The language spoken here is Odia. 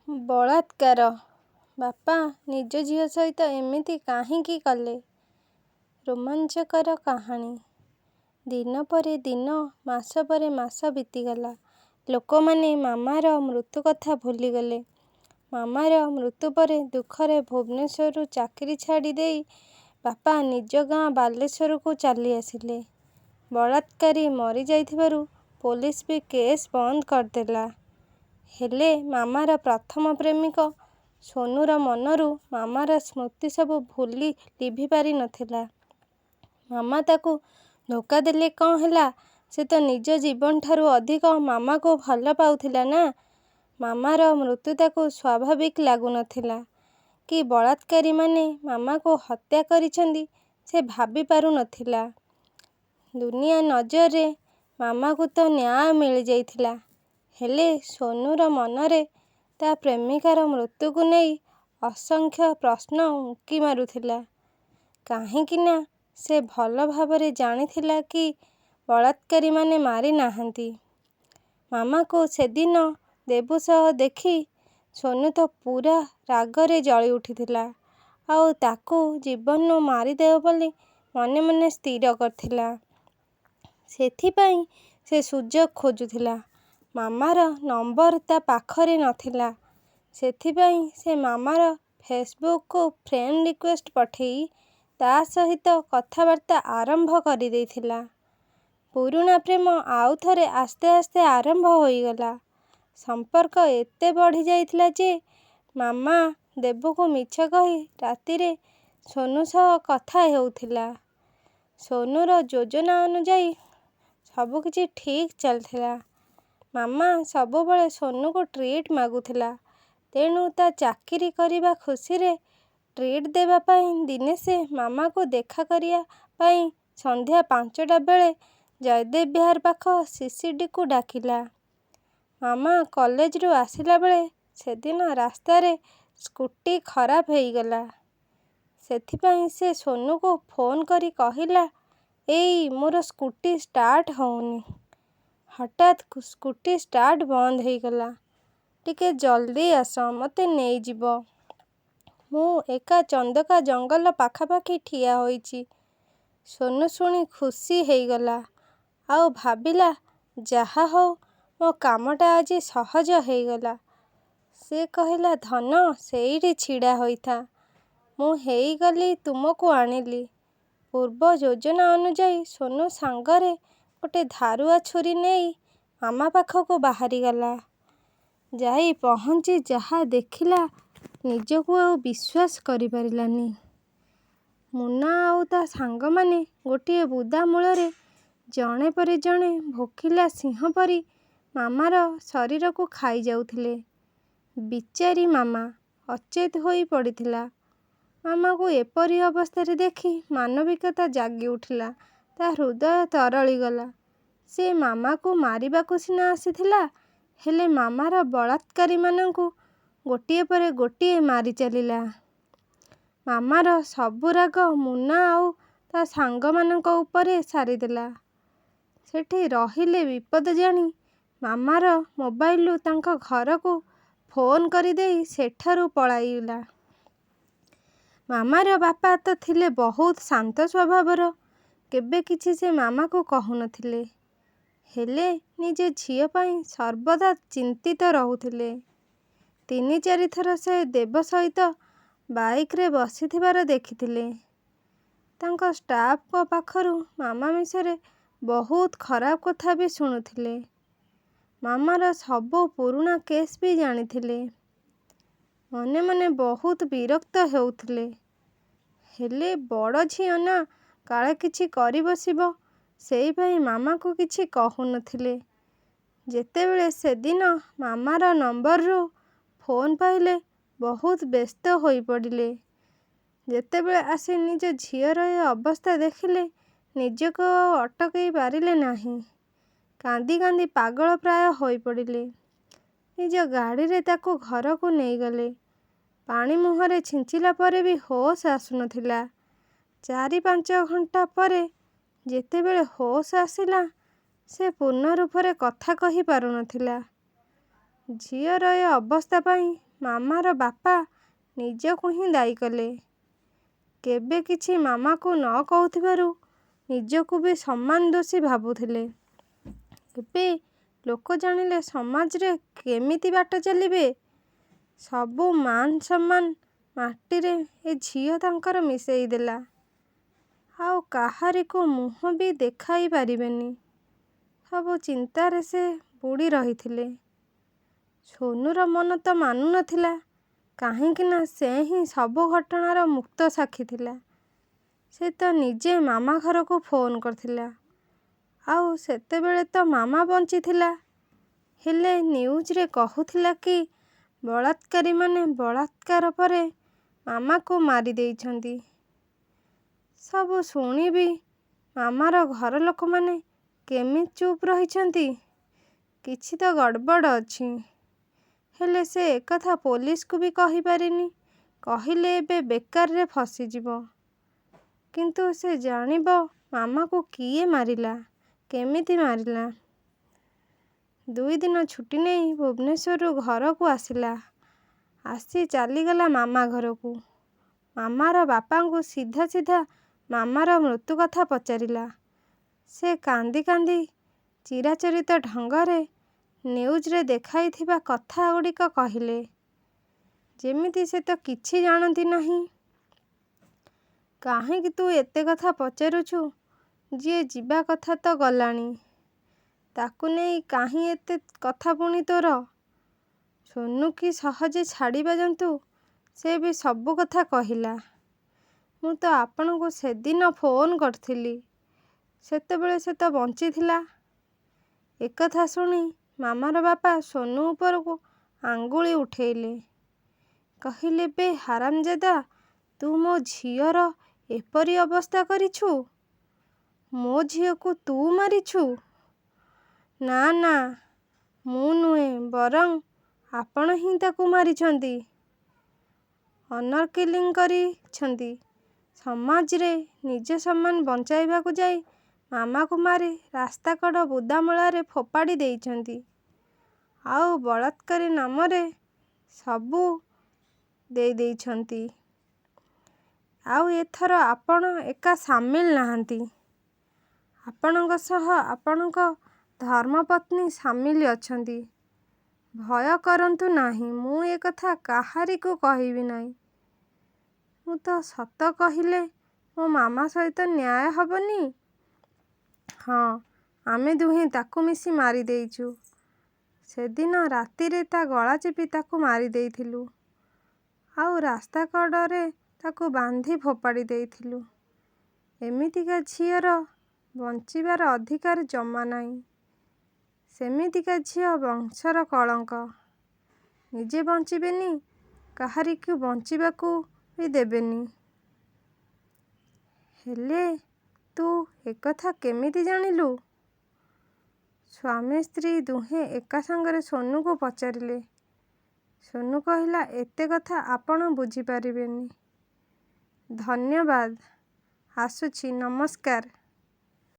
ବଳାତ୍କାର। ବାପା ନିଜ ଝିଅ ସହିତ ଏମିତି କାହିଁକି କଲେ? ରୋମାଞ୍ଚକର କାହାଣୀ। ଦିନ ପରେ ଦିନ, ମାସ ପରେ ମାସ ବିତିଗଲା। ଲୋକମାନେ ମାମାର ମୃତ୍ୟୁ କଥା ଭୁଲିଗଲେ। ମାମାର ମୃତ୍ୟୁ ପରେ ଦୁଃଖରେ ଭୁବନେଶ୍ୱରରୁ ଚାକିରି ଛାଡ଼ି ଦେଇ ବାପା ନିଜ ଗାଁ ବାଲେଶ୍ୱରକୁ ଚାଲି ଆସିଲେ। ବଳାତ୍କାରୀ ମରିଯାଇଥିବାରୁ ପୋଲିସ ବି କେସ୍ ବନ୍ଦ କରିଦେଲା। ହେଲେ ମାମାର ପ୍ରଥମ ପ୍ରେମିକ ସୋନୁର ମନରୁ ମାମାର ସ୍ମୃତି ସବୁ ଲିଭି ପାରି ନଥିଲା। ମାମା ତାକୁ ଧୋକା ଦେଲେ କ'ଣ ହେଲା? ସେ ତ ନିଜ ଜୀବନଠାରୁ ଅଧିକ ମାମାକୁ ଭଲ ପାଉଥିଲା ନା। ମାମାର ମୃତ୍ୟୁ ତାକୁ ସ୍ୱାଭାବିକ ଲାଗୁନଥିଲା। କି ବଳାତ୍କାରୀମାନେ ମାମାକୁ ହତ୍ୟା କରିଛନ୍ତି ସେ ଭାବି ପାରୁନଥିଲା। ଦୁନିଆ ନଜରରେ ମାମାକୁ ତ ନ୍ୟାୟ ମିଳିଯାଇଥିଲା। ହେଲେ ସୋନୁର ମନରେ ତା ପ୍ରେମିକାର ମୃତ୍ୟୁକୁ ନେଇ ଅସଂଖ୍ୟ ପ୍ରଶ୍ନ ଉଙ୍କି ମାରୁଥିଲା। କାହିଁକି ନା ସେ ଭଲ ଭାବରେ ଜାଣିଥିଲା କି ବଳାତ୍କାରୀମାନେ ମାରି ନାହାନ୍ତି। ମାମାକୁ ସେଦିନ ଦେବୁ ସହ ଦେଖି ସୋନୁ ତ ପୂରା ରାଗରେ ଜଳି ଉଠିଥିଲା। ଆଉ ତାକୁ ଜୀବନରୁ ମାରିଦେବ ବୋଲି ମନେ ମନେ ସ୍ଥିର କରିଥିଲା। ସେଥିପାଇଁ ସେ ସୁଯୋଗ ଖୋଜୁଥିଲା। ମାମାର ନମ୍ବର ତା ପାଖରେ ନଥିଲା। ସେଥିପାଇଁ ସେ ମାମାର ଫେସବୁକକୁ ଫ୍ରେଣ୍ଡ ରିକ୍ୱେଷ୍ଟ ପଠେଇ ତା ସହିତ କଥାବାର୍ତ୍ତା ଆରମ୍ଭ କରିଦେଇଥିଲା। ପୁରୁଣା ପ୍ରେମ ଆଉ ଥରେ ଆସ୍ତେ ଆସ୍ତେ ଆରମ୍ଭ ହୋଇଗଲା। ସମ୍ପର୍କ ଏତେ ବଢ଼ି ଯାଇଥିଲା ଯେ ମାମା ଦେବୁକୁ ମିଛ କହି ରାତିରେ ସୋନୁ ସହ କଥା ହେଉଥିଲା। ସୋନୁର ଯୋଜନା ଅନୁଯାୟୀ ସବୁକିଛି ଠିକ୍ ଚାଲିଥିଲା। ମାମା ସବୁବେଳେ ସୋନୁକୁ ଟ୍ରିଟ୍ ମାଗୁଥିଲା। ତେଣୁ ତା ଚାକିରି କରିବା ଖୁସିରେ ଟ୍ରିଟ୍ ଦେବା ପାଇଁ ଦିନେ ସେ ମାମାକୁ ଦେଖା କରିବା ପାଇଁ ସନ୍ଧ୍ୟା 5ଟା ବେଳେ ଜୟଦେବ ବିହାର ପାଖ ସିସିଡିକୁ ଡାକିଲା। ମାମା କଲେଜରୁ ଆସିଲା ବେଳେ ସେଦିନ ରାସ୍ତାରେ ସ୍କୁଟି ଖରାପ ହେଇଗଲା। ସେଥିପାଇଁ ସେ ସୋନୁକୁ ଫୋନ୍ କରି କହିଲା, "ଏଇ ମୋର ସ୍କୁଟି ଷ୍ଟାର୍ଟ ହଉନି। ହଠାତ୍ ସ୍କୁଟି ଷ୍ଟାର୍ଟ ବନ୍ଦ ହେଇଗଲା। ଟିକେ ଜଲ୍ଦି ଆସ, ମୋତେ ନେଇଯିବ। ମୁଁ ଏକା ଚନ୍ଦକା ଜଙ୍ଗଲ ପାଖାପାଖି ଠିଆ ହୋଇଛି।" ସୋନୁ ଶୁଣି ଖୁସି ହେଇଗଲା। ଆଉ ଭାବିଲା, ଯାହା ହଉ ମୋ କାମଟା ଆଜି ସହଜ ହେଇଗଲା। ସେ କହିଲା, "ଧନ, ସେଇଠି ଛିଡ଼ା ହୋଇଥା। ମୁଁ ହେଇଗଲି ତୁମକୁ ଆଣିଲି।" ପୂର୍ବ ଯୋଜନା ଅନୁଯାୟୀ ସୋନୁ ସାଙ୍ଗରେ ଗୋଟେ ଧାରୁଆ ଛୁରୀ ନେଇ ମାମା ପାଖକୁ ବାହାରିଗଲା। ଯାଇ ପହଞ୍ଚି ଯାହା ଦେଖିଲା ନିଜକୁ ଆଉ ବିଶ୍ୱାସ କରିପାରିଲାନି। ମୁନା ଆଉ ତା ସାଙ୍ଗମାନେ ଗୋଟିଏ ବୁଦା ମୂଳରେ ଜଣେ ପରେ ଜଣେ ଭୋକିଲା ସିଂହ ପରି ମାମାର ଶରୀରକୁ ଖାଇ ଯାଉଥିଲେ। ବିଚାରୀ ମାମା ଅଚେତ ହୋଇ ପଡ଼ିଥିଲା। ମାମାକୁ ଏପରି ଅବସ୍ଥାରେ ଦେଖି ମାନବିକତା ଜାଗି ଉଠିଲା। ତା ହୃଦୟ ତରଳିଗଲା। ସେ ମାମାକୁ ମାରିବାକୁ ସିନା ଆସିଥିଲା, ହେଲେ ମାମାର ବଳାତ୍କାରୀମାନଙ୍କୁ ଗୋଟିଏ ପରେ ଗୋଟିଏ ମାରି ଚାଲିଲା। ମାମାର ସବୁ ରାଗ ମୁନା ଆଉ ତା ସାଙ୍ଗମାନଙ୍କ ଉପରେ ସାରିଦେଲା। ସେଠି ରହିଲେ ବିପଦ ଜାଣି ମାମାର ମୋବାଇଲରୁ ତାଙ୍କ ଘରକୁ ଫୋନ୍ କରିଦେଇ ସେଠାରୁ ପଳାଇଲା। ମାମାର ବାପା ତ ଥିଲେ ବହୁତ ଶାନ୍ତ ସ୍ୱଭାବର। କେବେ କିଛି ସେ ମାମାକୁ କହୁନଥିଲେ। ହେଲେ ନିଜ ଝିଅ ପାଇଁ ସର୍ବଦା ଚିନ୍ତିତ ରହୁଥିଲେ। 3-4 ଥର ସେ ଦେବ ସହିତ ବାଇକ୍ରେ ବସିଥିବାର ଦେଖିଥିଲେ। ତାଙ୍କ ଷ୍ଟାଫଙ୍କ ପାଖରୁ ମାମା ବିଷୟରେ ବହୁତ ଖରାପ କଥା ବି ଶୁଣୁଥିଲେ। ମାମାର ସବୁ ପୁରୁଣା କେସ୍ ବି ଜାଣିଥିଲେ। ମନେ ମନେ ବହୁତ ବିରକ୍ତ ହେଉଥିଲେ। ହେଲେ ବଡ଼ ଝିଅ ନା, କାଳେ କିଛି କରି ବସିବ, ସେଇପାଇଁ ମାମାକୁ କିଛି କହୁନଥିଲେ। ଯେତେବେଳେ ସେଦିନ ମାମାର ନମ୍ବରରୁ ଫୋନ୍ ପାଇଲେ ବହୁତ ବ୍ୟସ୍ତ ହୋଇପଡ଼ିଲେ। ଯେତେବେଳେ ଆସି ନିଜ ଝିଅର ଏ ଅବସ୍ଥା ଦେଖିଲେ ନିଜକୁ ଆଉ ଅଟକେଇ ପାରିଲେ ନାହିଁ। କାନ୍ଦି କାନ୍ଦି ପାଗଳ ପ୍ରାୟ ହୋଇପଡ଼ିଲେ। ନିଜ ଗାଡ଼ିରେ ତାକୁ ଘରକୁ ନେଇଗଲେ। ପାଣି ମୁହଁରେ ଛିଞ୍ଚିଲା ପରେ ବି ହୋସ୍ ଆସୁନଥିଲା। 4-5 ଘଣ୍ଟା ପରେ ଯେତେବେଳେ ହୋସ୍ ଆସିଲା, ସେ ପୂର୍ଣ୍ଣ ରୂପରେ କଥା କହି ପାରୁନଥିଲା। ଝିଅର ଏ ଅବସ୍ଥା ପାଇଁ ମାମାର ବାପା ନିଜକୁ ହିଁ ଦାୟୀ କଲେ। କେବେ କିଛି ମାମାକୁ ନ କହୁଥିବାରୁ ନିଜକୁ ବି ସମାନ ଦୋଷୀ ଭାବୁଥିଲେ। ଏବେ ଲୋକ ଜାଣିଲେ ସମାଜରେ କେମିତି ବାଟ ଚାଲିବେ। ସବୁ ମାନ ସମ୍ମାନ ମାଟିରେ ଏ ଝିଅ ତାଙ୍କର ମିଶେଇ ଦେଲା। ଆଉ କାହାରିକୁ ମୁହଁ ବି ଦେଖାଇ ପାରିବେନି। ସବୁ ଚିନ୍ତାରେ ସେ ବୁଡ଼ି ରହିଥିଲେ। ସୋନୁର ମନ ତ ମାନୁ ନଥିଲା, କାହିଁକି ନା ସେ ହିଁ ସବୁ ଘଟଣାର ମୁକ୍ତ ସାକ୍ଷୀ ଥିଲା। ସେ ତ ନିଜେ ମାମା ଘରକୁ ଫୋନ୍ କରିଥିଲା। ଆଉ ସେତେବେଳେ ତ ମାମା ବଞ୍ଚିଥିଲା। ହେଲେ ନ୍ୟୁଜରେ କହୁଥିଲା କି ବଳାତ୍କାରୀମାନେ ବଳାତ୍କାର ପରେ ମାମାକୁ ମାରି ଦେଇଛନ୍ତି। ସବୁ ଶୁଣି ବି ମାମାର ଘର ଲୋକମାନେ କେମିତି ଚୁପ୍ ରହିଛନ୍ତି? କିଛି ତ ଗଡ଼ବଡ଼ ଅଛି। ହେଲେ ସେ ଏକଥା ପୋଲିସକୁ ବି କହିପାରିନି। କହିଲେ ଏବେ ବେକାରରେ ଫସିଯିବ। କିନ୍ତୁ ସେ ଜାଣିବ ମାମାକୁ କିଏ ମାରିଲା, କେମିତି ମାରିଲା। 2 ଦିନ ଛୁଟି ନେଇ ଭୁବନେଶ୍ୱରରୁ ଘରକୁ ଆସିଲା। ଆସି ଚାଲିଗଲା ମାମା ଘରକୁ। ମାମାର ବାପାଙ୍କୁ ସିଧା ସିଧା ମାମାର ମୃତ୍ୟୁ କଥା ପଚାରିଲା। ସେ କାନ୍ଦି କାନ୍ଦି ଚିରାଚରିତ ଢଙ୍ଗରେ ନ୍ୟୁଜରେ ଦେଖାଇଥିବା କଥା ଗୁଡ଼ିକ କହିଲେ। ଯେମିତି ସେ ତ କିଛି ଜାଣନ୍ତି ନାହିଁ। କାହିଁକି ତୁ ଏତେ କଥା ପଚାରୁଛୁ? ଯିଏ ଯିବା କଥା ତ ଗଲାଣି। ତାକୁ ନେଇ କାହିଁ ଏତେ କଥା ପୁଣି ତୋର? ସୋନୁ କି ସହଜେ ଛାଡ଼ିବା ଜନ୍ତୁ, ସେ ବି ସବୁ କଥା କହିଲା। ମୁଁ ତ ଆପଣଙ୍କୁ ସେଦିନ ଫୋନ୍ କରିଥିଲି। ସେତେବେଳେ ସେ ତ ବଞ୍ଚିଥିଲା। ଏକଥା ଶୁଣି ମାମାର ବାପା ସୋନୁ ଉପରକୁ ଆଙ୍ଗୁଳି ଉଠେଇଲେ। କହିଲେ ବେ ହାରାମଜାଦା, ତୁ ମୋ ଝିଅର ଏପରି ଅବସ୍ଥା କରିଛୁ? ମୋ ଝିଅକୁ ତୁ ମାରିଛୁ? ନା ନା, ମୁଁ ନୁହେଁ, ବରଂ ଆପଣ ହିଁ ତାକୁ ମାରିଛନ୍ତି। ଅନର କିଲିଂ କରିଛନ୍ତି। ସମାଜରେ ନିଜ ସମ୍ମାନ ବଞ୍ଚାଇବାକୁ ଯାଇ ମାମାକୁ ମାରି ରାସ୍ତାକଡ଼ ବୁଦାମୂଳରେ ଫୋପାଡ଼ି ଦେଇଛନ୍ତି। ଆଉ ବଳାତ୍କାରୀ ନାମରେ ସବୁ ଦେଇଛନ୍ତି। ଆଉ ଏଥର ଆପଣ ଏକା ସାମିଲ ନାହାନ୍ତି। ଆପଣଙ୍କ ସହ ଆପଣଙ୍କ ଧର୍ମପତ୍ନୀ ସାମିଲ ଅଛନ୍ତି। ଭୟ କରନ୍ତୁ ନାହିଁ। ମୁଁ ଏ କଥା କାହାରିକୁ କହିବି ନାହିଁ। ମୁଁ ତ ସତ କହିଲେ ମୋ ମାମା ସହିତ ନ୍ୟାୟ ହବନି? ହଁ, ଆମେ ଦୁହେଁ ତାକୁ ମିଶି ମାରି ଦେଇଛୁ। ସେଦିନ ରାତିରେ ତା ଗଳା ଚିପି ତାକୁ ମାରି ଦେଇଥିଲୁ। ଆଉ ରାସ୍ତା କଡ଼ରେ ତାକୁ ବାନ୍ଧି ଫୋପାଡ଼ି ଦେଇଥିଲୁ। ଏମିତିକା ଝିଅର ବଞ୍ଚିବାର ଅଧିକାର ଜମା ନାହିଁ। ସେମିତିକା ଝିଅ ବଂଶର କଳଙ୍କ। ନିଜେ ବଞ୍ଚିବେନି, କାହାରିକୁ ବଞ୍ଚିବାକୁ ବି ଦେବେନି। ହେଲେ ତୁ ଏକଥା କେମିତି ଜାଣିଲୁ? ସ୍ୱାମୀ ସ୍ତ୍ରୀ ଦୁହେଁ ଏକା ସାଙ୍ଗରେ ସୋନୁକୁ ପଚାରିଲେ। ସୋନୁ କହିଲା, ଏତେ କଥା ଆପଣ ବୁଝିପାରିବେନି। ଧନ୍ୟବାଦ, ଆସୁଛି, ନମସ୍କାର।